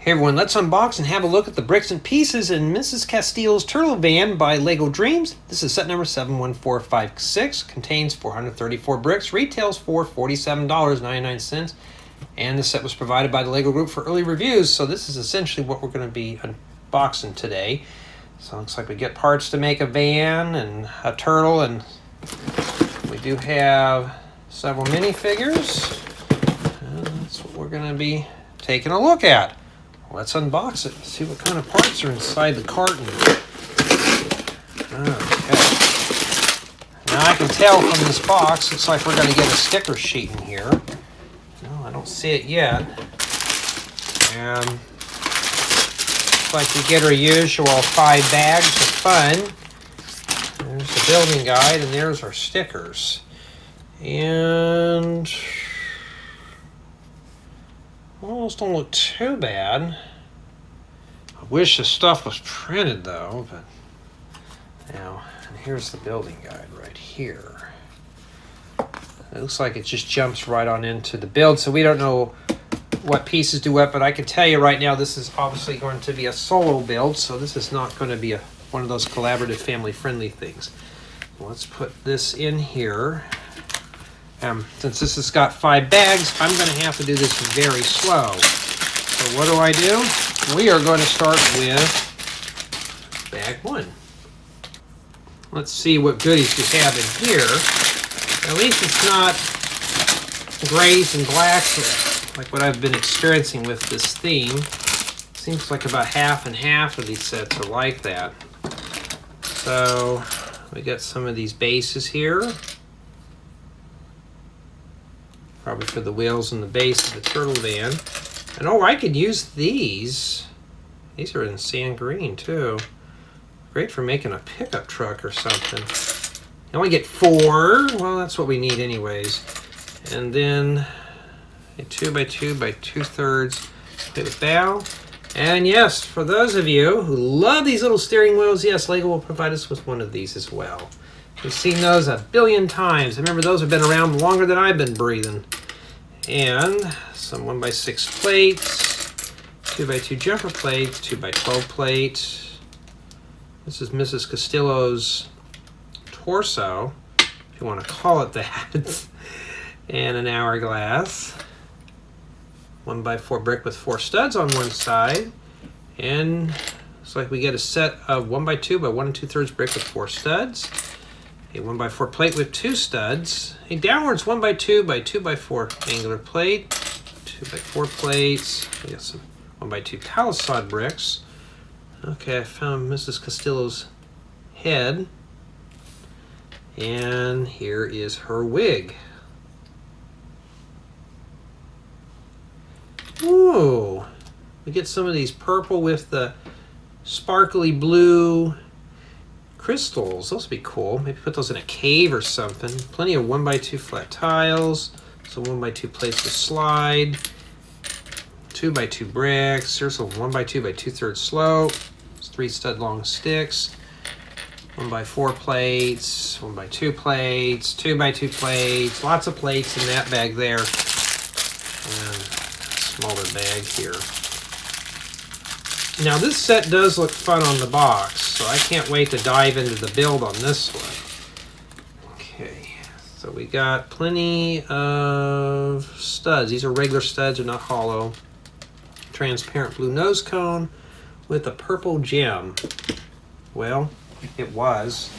Hey everyone, let's unbox and have a look at the bricks and pieces in Mrs. Castillo's Turtle Van by LEGO DREAMZzz. This is set number 71456, contains 434 bricks, retails for $47.99, and the set was provided by the LEGO Group for early reviews, so this is essentially what we're going to be unboxing today. So it looks like we get parts to make a van and a turtle, and we do have several minifigures. That's what we're going to be taking a look at. Let's unbox it and see what kind of parts are inside the carton. Okay. Now I can tell from this box, looks like we're going to get a sticker sheet in here. No, I don't see it yet. And looks like you get our usual 5 bags of fun. There's the building guide, and there's our stickers. And those don't look too bad. I wish the stuff was printed though, but now, and here's the building guide right here. It looks like it just jumps right on into the build, so we don't know what pieces do what, but I can tell you right now this is obviously going to be a solo build, so this is not going to be one of those collaborative family-friendly things. Let's put this in here. Since this has got 5 bags, I'm going to have to do this very slow. So what do? We are going to start with bag 1. Let's see what goodies we have in here. At least it's not grays and blacks like what I've been experiencing with this theme. Seems like about half and half of these sets are like that. So we got some of these bases here. Probably for the wheels and the base of the turtle van. And oh, I could use these. These are in sand green too. Great for making a pickup truck or something. You only get 4. Well, that's what we need anyways. And then a 2x2 by 2/3 plate with bow. And yes, for those of you who love these little steering wheels, yes, LEGO will provide us with one of these as well. We've seen those a billion times. I remember those have been around longer than I've been breathing. And some 1x6 plates, 2x2 jumper plates, 2x12 plate. This is Mrs. Castillo's torso, if you want to call it that. And an hourglass. 1x4 brick with 4 studs on one side. And looks like we get a set of 1x2 by 1 2/3 brick with 4 studs. A 1x4 plate with 2 studs, a downwards 1x2 by 2x4 angular plate, 2x4 plates, we got some 1x2 palisade bricks. Okay, I found Mrs. Castillo's head, and here is her wig. Ooh, we get some of these purple with the sparkly blue crystals. Those would be cool. Maybe put those in a cave or something. Plenty of 1x2 flat tiles. Some 1x2 plates to slide. 2x2 bricks. Here's a 1x2 by 2/3 slope. It's 3 stud long sticks. 1x4 plates. 1x2 plates. 2x2 plates. Lots of plates in that bag there. And a smaller bag here. Now this set does look fun on the box, so I can't wait to dive into the build on this one. Okay, so we got plenty of studs. These are regular studs, they're not hollow. Transparent blue nose cone with a purple gem. Well, it was.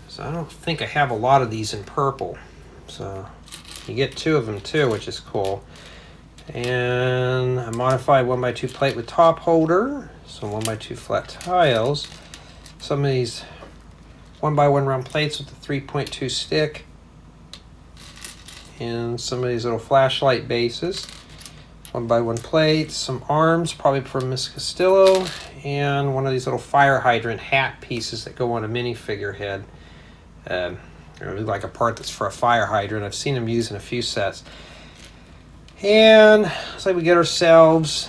So I don't think I have a lot of these in purple. So you get 2 of them too, which is cool. And a modified 1x2 plate with top holder, some 1x2 flat tiles, some of these 1x1 round plates with the 3.2 stick, and some of these little flashlight bases, 1x1 plates, some arms, probably from Miss Castillo, and one of these little fire hydrant hat pieces that go on a minifigure head. Really like a part that's for a fire hydrant. I've seen them used in a few sets. And looks like we get ourselves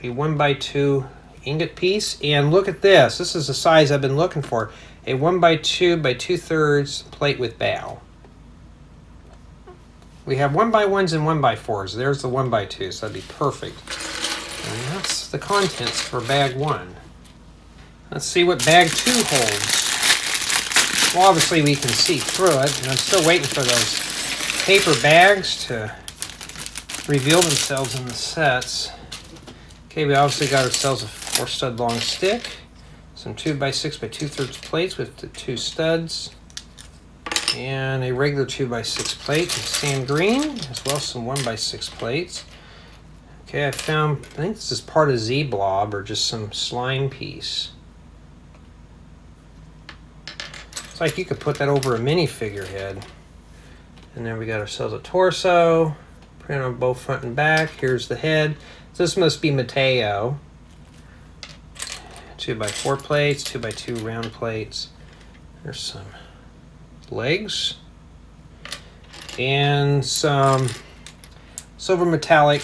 a 1x2 ingot piece. And look at this. This is the size I've been looking for. A 1x2 by 2/3 plate with bow. We have 1x1s and 1x4s. There's the 1x2, so that'd be perfect. And that's the contents for bag 1. Let's see what bag 2 holds. Well, obviously we can see through it, and I'm still waiting for those paper bags to reveal themselves in the sets. Okay, we obviously got ourselves a 4-stud long stick, some 2x6 by 2/3 plates with the 2 studs, and a regular 2x6 plate in sand green, as well as some 1x6 plates. Okay, I think this is part of Z-Blob or just some slime piece. It's like you could put that over a minifigure head. And then we got ourselves a torso, print on both front and back. Here's the head. So this must be Mateo. 2x4 plates, 2x2 round plates. There's some legs. And some silver metallic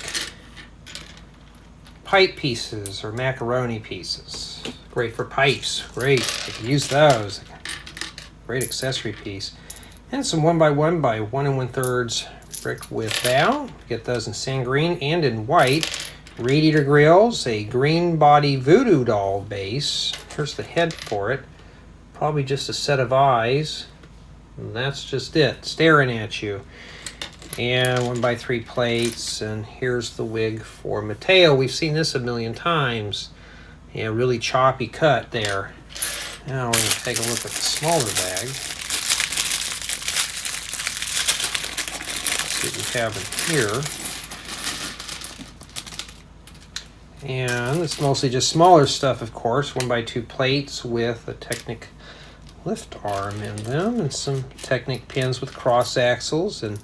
pipe pieces or macaroni pieces. Great for pipes. Great. I could use those. Great accessory piece. And some 1x1 by 1 1/3 brick with bow. Get those in sand green and in white. Radiator grills, a green body voodoo doll base. Here's the head for it. Probably just a set of eyes. And that's just it, staring at you. And 1x3 plates, and here's the wig for Mateo. We've seen this a million times. Yeah, really choppy cut there. Now we're going to take a look at the smaller bag. Let's see what we have in here. And it's mostly just smaller stuff, of course. 1x2 plates with a Technic lift arm in them, and some Technic pins with cross axles, and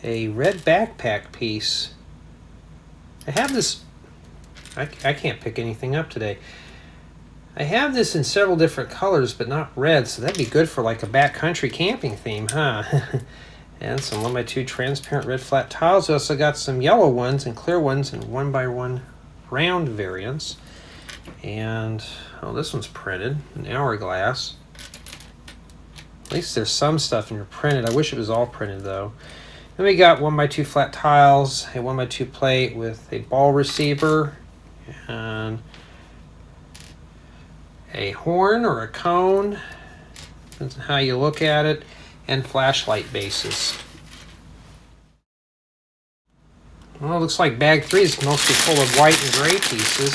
a red backpack piece. I have this, I can't pick anything up today. I have this in several different colors, but not red, so that'd be good for like a backcountry camping theme, huh? And some 1x2 transparent red flat tiles. We also got some yellow ones and clear ones and 1x1 round variants. And, oh, this one's printed, an hourglass. At least there's some stuff in here printed. I wish it was all printed, though. Then we got 1x2 flat tiles, a 1x2 plate with a ball receiver, and a horn or a cone, depends on how you look at it, and flashlight bases. Well, it looks like bag 3 is mostly full of white and gray pieces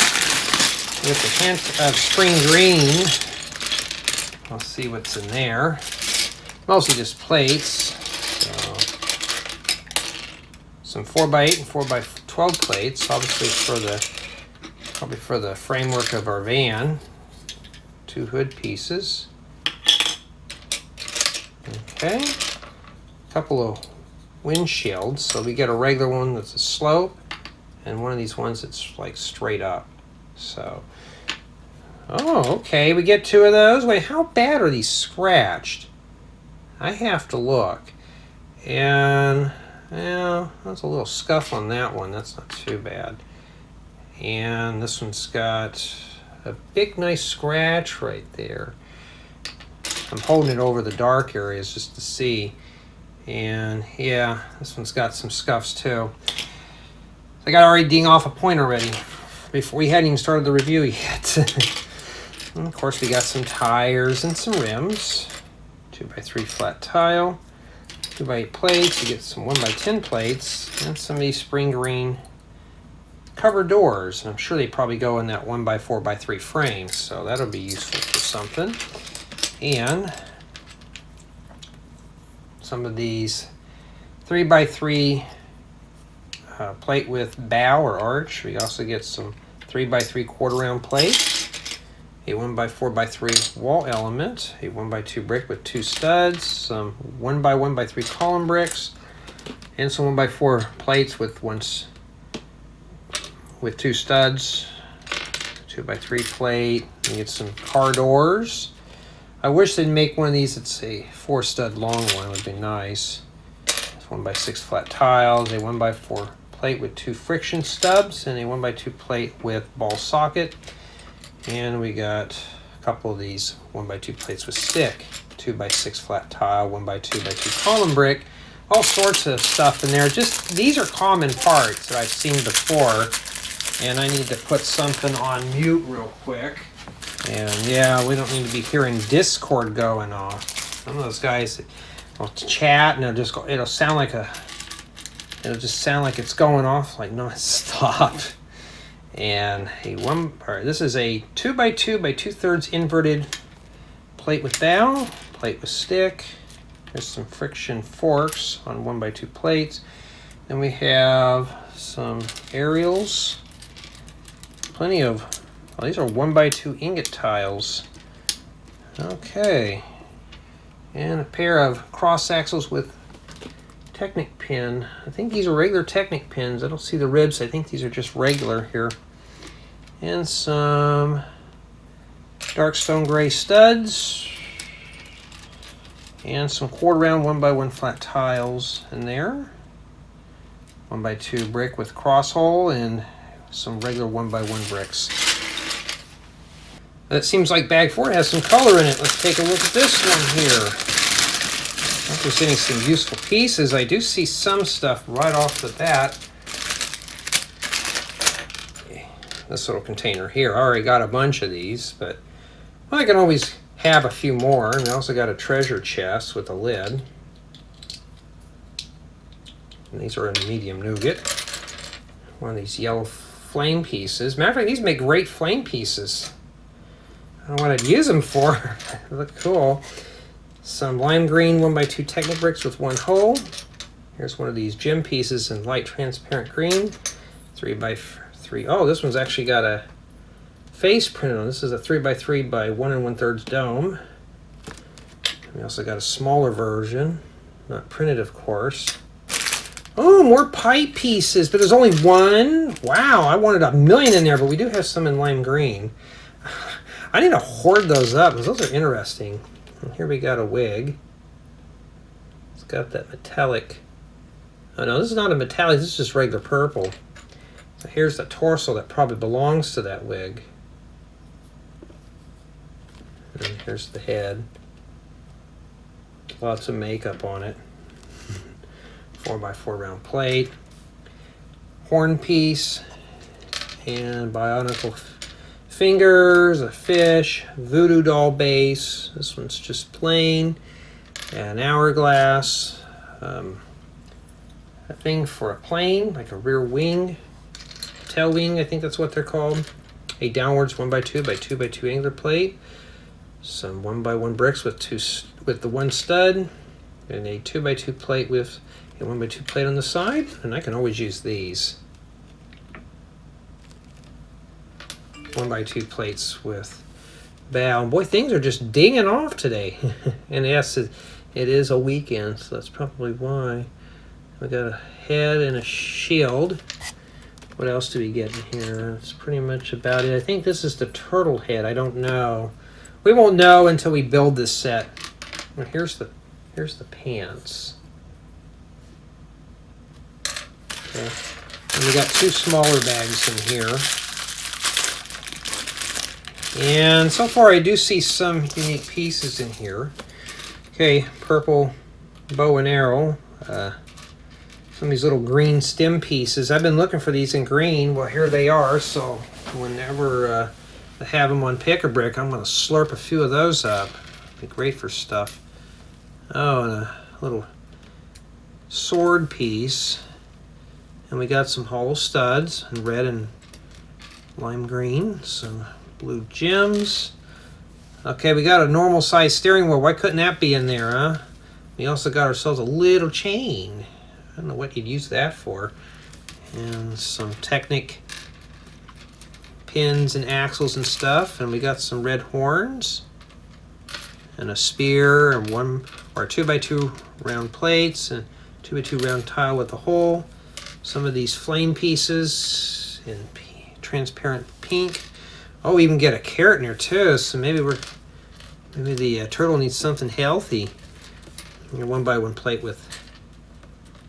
with a hint of spring green. Let's see what's in there. Mostly just plates. So, some 4x8 and 4x12 plates, obviously probably for the framework of our van. 2 hood pieces. Okay, a couple of windshields. So we get a regular one that's a slope, and one of these ones that's like straight up. So, oh, okay, we get 2 of those. Wait, how bad are these scratched? I have to look. And, yeah, that's a little scuff on that one. That's not too bad. And this one's got a big, nice scratch right there. I'm holding it over the dark areas just to see. And yeah, this one's got some scuffs too. I got already ding off a point already before we hadn't even started the review yet. And of course, we got some tires and some rims. 2x3 flat tile. 2x8 plates. You get some 1x10 plates and some of these spring green cover doors. And I'm sure they probably go in that 1x4x3 frame, so that'll be useful for something. And some of these 3x3 plate with bow or arch. We also get some 3x3 quarter-round plates, a 1x4x3 wall element, a 1x2 brick with 2 studs, some 1x1x3 column bricks, and some 1x4 plates with 2 studs, 2x3 plate. You get some car doors. I wish they'd make one of these that's a 4-stud long one. It would be nice. It's 1x6 flat tiles, a 1x4 plate with 2 friction stubs, and a 1x2 plate with ball socket. And we got a couple of these 1x2 plates with stick, 2x6 flat tile, 1x2x2 column brick, all sorts of stuff in there. Just these are common parts that I've seen before. And I need to put something on mute real quick. And yeah, we don't need to be hearing Discord going off. Some of those guys that will chat and it'll sound like it'll just sound like it's going off like non-stop. And this is a 2x2 by 2/3 inverted plate with bow, plate with stick. There's some friction forks on 1x2 plates. Then we have some aerials. Plenty of, these are 1x2 ingot tiles. Okay. And a pair of cross axles with Technic pin. I think these are regular Technic pins. I don't see the ribs. I think these are just regular here. And some dark stone gray studs. And some 1/4 round 1x1 flat tiles in there. 1x2 brick with cross hole and some regular 1x1 bricks. That seems like bag 4 has some color in it. Let's take a look at this one here. Representing some useful pieces. I do see some stuff right off the bat. This little container here. I already got a bunch of these, but I can always have a few more. And I also got a treasure chest with a lid. And these are in medium nougat. One of these yellow flame pieces. Matter of fact, these make great flame pieces. I don't know what I'd use them for. They look cool. Some lime green 1x2 Technic bricks with 1 hole. Here's one of these gem pieces in light transparent green. 3x3. Oh, this one's actually got a face printed on. This is a 3x3 by 1 1/3 dome. We also got a smaller version. Not printed, of course. Oh, more pipe pieces, but there's only one. Wow, I wanted a million in there, but we do have some in lime green. I need to hoard those up because those are interesting. And here we got a wig. It's got that metallic. Oh no, this is not a metallic, this is just regular purple. So here's the torso that probably belongs to that wig. And here's the head. Lots of makeup on it. 4x4 round plate. Horn piece. And bionicle fingers, a fish, voodoo doll base. This one's just plain. An hourglass. A thing for a plane, like a rear wing. Tail wing, I think that's what they're called. A downwards 1x2 by 2x2 angler plate. Some 1x1 bricks with the 1 stud. And a 2x2 plate with a 1x2 plate on the side. And I can always use these. 1x2 plates with bow. Boy, things are just dinging off today. And yes, it is a weekend, so that's probably why. We got a head and a shield. What else do we get in here? That's pretty much about it. I think this is the turtle head. I don't know. We won't know until we build this set. Well, here's the pants. Okay. And we got 2 smaller bags in here. And so far I do see some unique pieces in here. Okay, purple bow and arrow. Some of these little green stem pieces. I've been looking for these in green. Well, here they are. So whenever I have them on Pick-a-Brick, I'm going to slurp a few of those up. Be great for stuff. Oh, and a little sword piece. And we got some hollow studs in red and lime green. Some blue gems. Okay, we got a normal size steering wheel. Why couldn't that be in there, huh? We also got ourselves a little chain. I don't know what you'd use that for. And some Technic pins and axles and stuff. And we got some red horns. And a spear and 2x2 round plates and 2x2 round tile with a hole. Some of these flame pieces in transparent pink. Oh, we even get a carrot in here too. So maybe the turtle needs something healthy. And a 1x1 plate with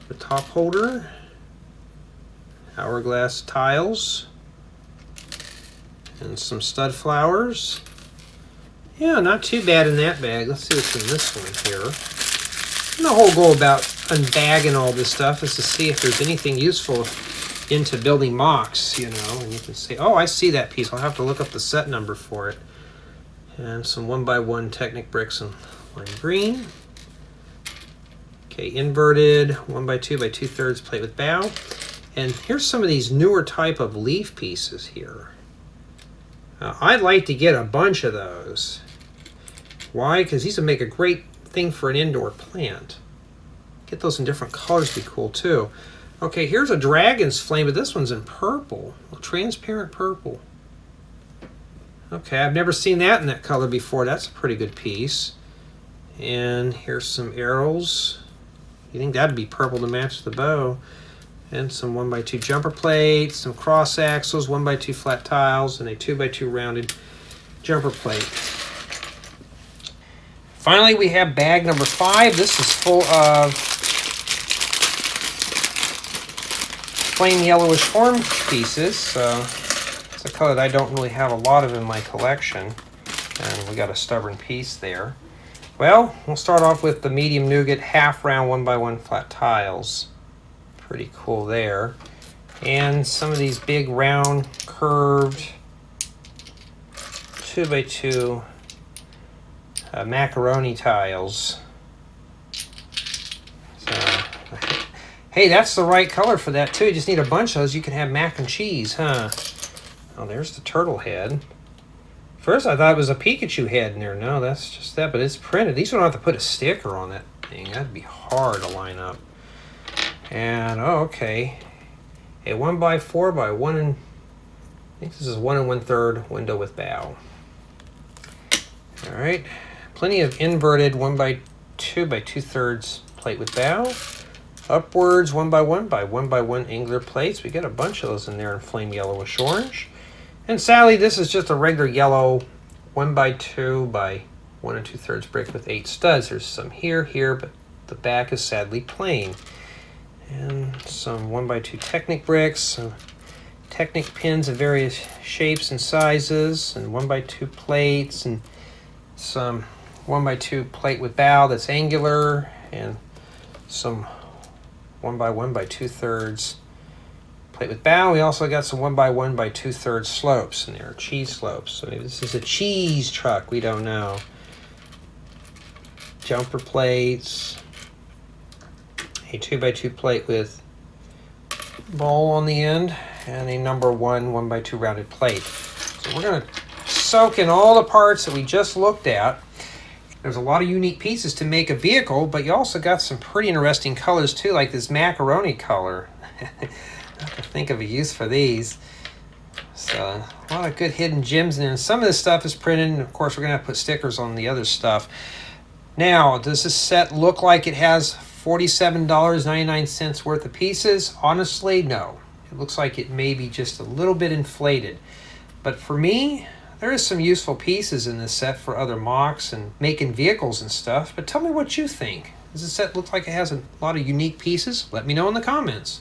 the top holder. Hourglass tiles. And some stud flowers. Yeah, not too bad in that bag. Let's see what's in this one here. And the whole goal about unbagging all this stuff is to see if there's anything useful into building mocks, you know, and you can say, oh, I see that piece. I'll have to look up the set number for it. And some 1x1 Technic bricks in lime green. Okay, inverted 1x2 by 2/3 plate with bow. And here's some of these newer type of leaf pieces here. I'd like to get a bunch of those. Why? Because these would make a great thing for an indoor plant. Get those in different colors would be cool too. Okay, here's a dragon's flame, but this one's in purple, a transparent purple. Okay, I've never seen that in that color before. That's a pretty good piece. And here's some arrows. You think that'd be purple to match the bow. And some 1x2 jumper plates, some cross axles, 1x2 flat tiles, and a 2x2 rounded jumper plate. Finally, we have bag number 5. This is full of plain yellowish orange pieces. So it's a color that I don't really have a lot of in my collection. And we got a stubborn piece there. Well, we'll start off with the medium nougat half round 1x1 flat tiles. Pretty cool there. And some of these big round curved 2x2 macaroni tiles. So, hey, that's the right color for that too. You just need a bunch of those. You can have mac and cheese, huh? Oh, there's the turtle head. First I thought it was a Pikachu head in there. No, that's just that, but it's printed. These don't have to put a sticker on that thing. That'd be hard to line up. And, oh, okay. A 1x4 by 1 and, I think this is 1 1/3 window with bow. All right. Plenty of inverted 1x2 by 2/3 plate with bow. Upwards 1x1 by 1x1 angler plates. We got a bunch of those in there in flame yellowish orange. And sadly, this is just a regular yellow 1x2 by 1 2/3 brick with 8 studs. There's some here, but the back is sadly plain. And some 1x2 Technic bricks, some Technic pins of various shapes and sizes, and 1x2 plates, and some 1x2 plate with bow that's angular, and some 1x1 by 2/3 plate with bow. We also got some 1x1 by 2/3 slopes in there, cheese slopes. So maybe this is a cheese truck, we don't know. Jumper plates, a 2x2 plate with bowl on the end, and a number 1 1x2 rounded plate. So we're going to soak in all the parts that we just looked at. There's a lot of unique pieces to make a vehicle, but you also got some pretty interesting colors too, like this macaroni color. I have to think of a use for these. So a lot of good hidden gems in there. And some of this stuff is printed, and of course we're going to have to put stickers on the other stuff. Now, does this set look like it has $47.99 worth of pieces? Honestly, no. It looks like it may be just a little bit inflated. But for me, there is some useful pieces in this set for other mocks and making vehicles and stuff. But tell me what you think. Does this set look like it has a lot of unique pieces? Let me know in the comments.